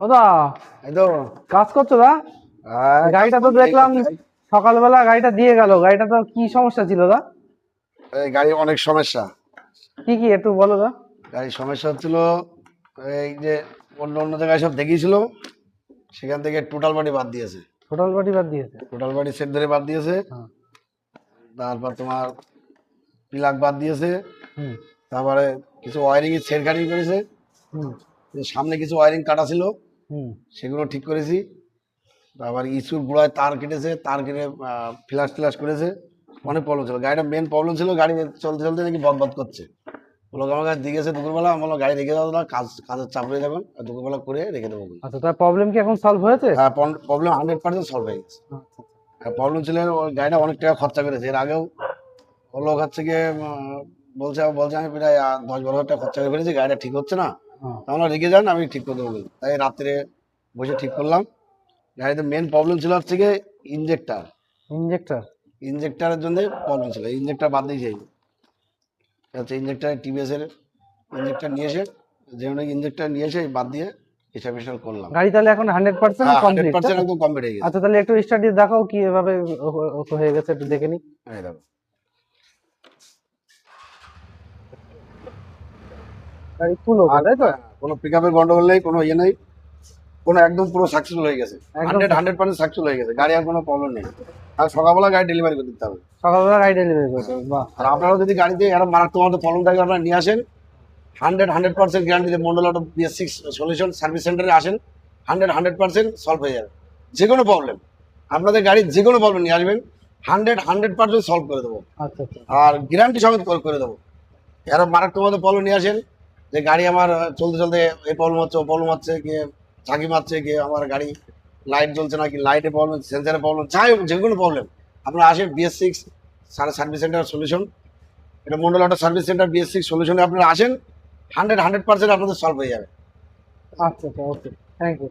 দাদা এই তো কাজ করছো দা? গাড়িটা তো দেখলাম সকালবেলা গাড়িটা দিয়ে গেল, গাড়িটা তো কি সমস্যা ছিল দা? এই গাড়ির অনেক সমস্যা। কি কি একটু বলো দা। গাড়ির সমস্যা হচ্ছিল, এই যে অন্য অন্য জায়গায় সব দেখিয়েছিল, সেখান থেকে টোটাল বডি বাদ দিয়েছে। টোটাল বডি বাদ দিয়েছে? টোটাল বডি সেট ধরে বাদ দিয়েছে। হ্যাঁ। তারপর তোমার প্লাগ বাদ দিয়েছে। হুম তারপরে কিছু ওয়ারিং এর ছেড়খানি করেছে। হুম সামনে কিছু ওয়ারিং কাটা ছিল, হুম সেগুলো ঠিক করেছি। তারপর ইস্যুর গোড়ায় তার কেটেছে, তার কেটে ফ্ল্যাশ ফ্ল্যাশ করেছে। অনেক প্রবলেম ছিল, গাড়িটা মেন প্রবলেম ছিল গাড়ি চলতে চলতে নাকি বদবদ করছে। লোক আমার কাছে দিয়ে গেছে দুপুরবেলা, আমি বললাম গাড়ি রেখে দাও না, কাজের চাপ রয়ে যাবেন, দুপুরবেলা করে রেখে দেবো। আচ্ছা, তার প্রবলেম কি এখন সলভ হয়েছে? হ্যাঁ, প্রবলেম 100% সলভ হয়ে গেছে। প্রবলেম ছিল ওই গাড়িটা অনেক টাকা খরচা করেছে এর আগেও। ও লোক হচ্ছে গিয়ে বলছে বলছে আমি প্রায় 10-12 হাজার টাকা খরচা করে ফেলেছি, গাড়িটা ঠিক হচ্ছে না। হ্যাঁ। তাহলে রেখে যান, আমি ঠিক করে দেবো বলে। তাই রাত্রে বসে ঠিক করলাম। গাড়িতে মেন প্রবলেম ছিল হচ্ছে গিয়ে ইঞ্জেক্টার। ইঞ্জেক্টর? ইঞ্জেক্টারের জন্য প্রবলেম ছিল, ইঞ্জেক্টার বাদ দিয়েছে। হচ্ছে ইঞ্জেক্টার টিভিএস এর ইঞ্জেক্টার নিয়ে এসে, যে ইঞ্জেক্টার নিয়ে এসে বাদ দিয়ে হিসাব হিসাব করলাম। গাড়ি তাহলে এখন 100% হ্যাঁ, কমপ্লিট? 100% একদম কমপ্লিট হয়ে গেছে। আচ্ছা, তাহলে একটু স্টার্ট দিয়ে দেখাও কি এভাবে হয়ে গেছে, একটু দেখে নি। এই দেখো, গাড়ি ফুল ওভার, তাই তো? কোনো পিকআপের গন্ডগোল নেই, কোনো ইয়ে নেই, কোনো একদম পুরো সাকসেসফুল হয়ে গেছে। একদম 100% সাকসেসফুল হয়ে গেছে, গাড়ি আর কোনো প্রবলেম নেই। আর সকালবেলা গাড়ি ডেলিভারি করে দিতে হবে। সকালবেলা গাড়ি ডেলিভারি করতে হবে? বাহ। আর আপনারাও যদি গাড়িতে এরকম মারাত্মক মতো প্রবলেম থাকে আপনারা নিয়ে আসেন, 100% গ্যারান্টি দিয়ে Mondal auto BS6 solution service সেন্টারে আসেন, 100% সলভ হয়ে যাবে। যে কোনো প্রবলেম, আপনাদের গাড়ির যে কোনো প্রবলেম নিয়ে আসবেন, 100% সলভ করে দেবো। আচ্ছা আচ্ছা। আর গ্যারান্টি সমেত করে দেবো। এরকম মারাত্মক মতো প্রবলেম নিয়ে আসেন, যে গাড়ি আমার চলতে চলতে এই প্রবলেম হচ্ছে, ও প্রবলেম হচ্ছে, গিয়ে ঝাঁকি মারছে, গিয়ে আমার গাড়ি লাইট জ্বলছে না, কি লাইটে প্রবলেম, সেন্সারে প্রবলেম, যাই হোক যে কোনো প্রবলেম, আপনারা আসেন BS6 সার্ভিস সেন্টার সলিউশন। এটা Mondal auto service centre BS6 সলিউশনে আপনারা আসেন, 100% আপনাদের সলভ হয়ে যাবে। আচ্ছা আচ্ছা, ওকে, থ্যাংক ইউ।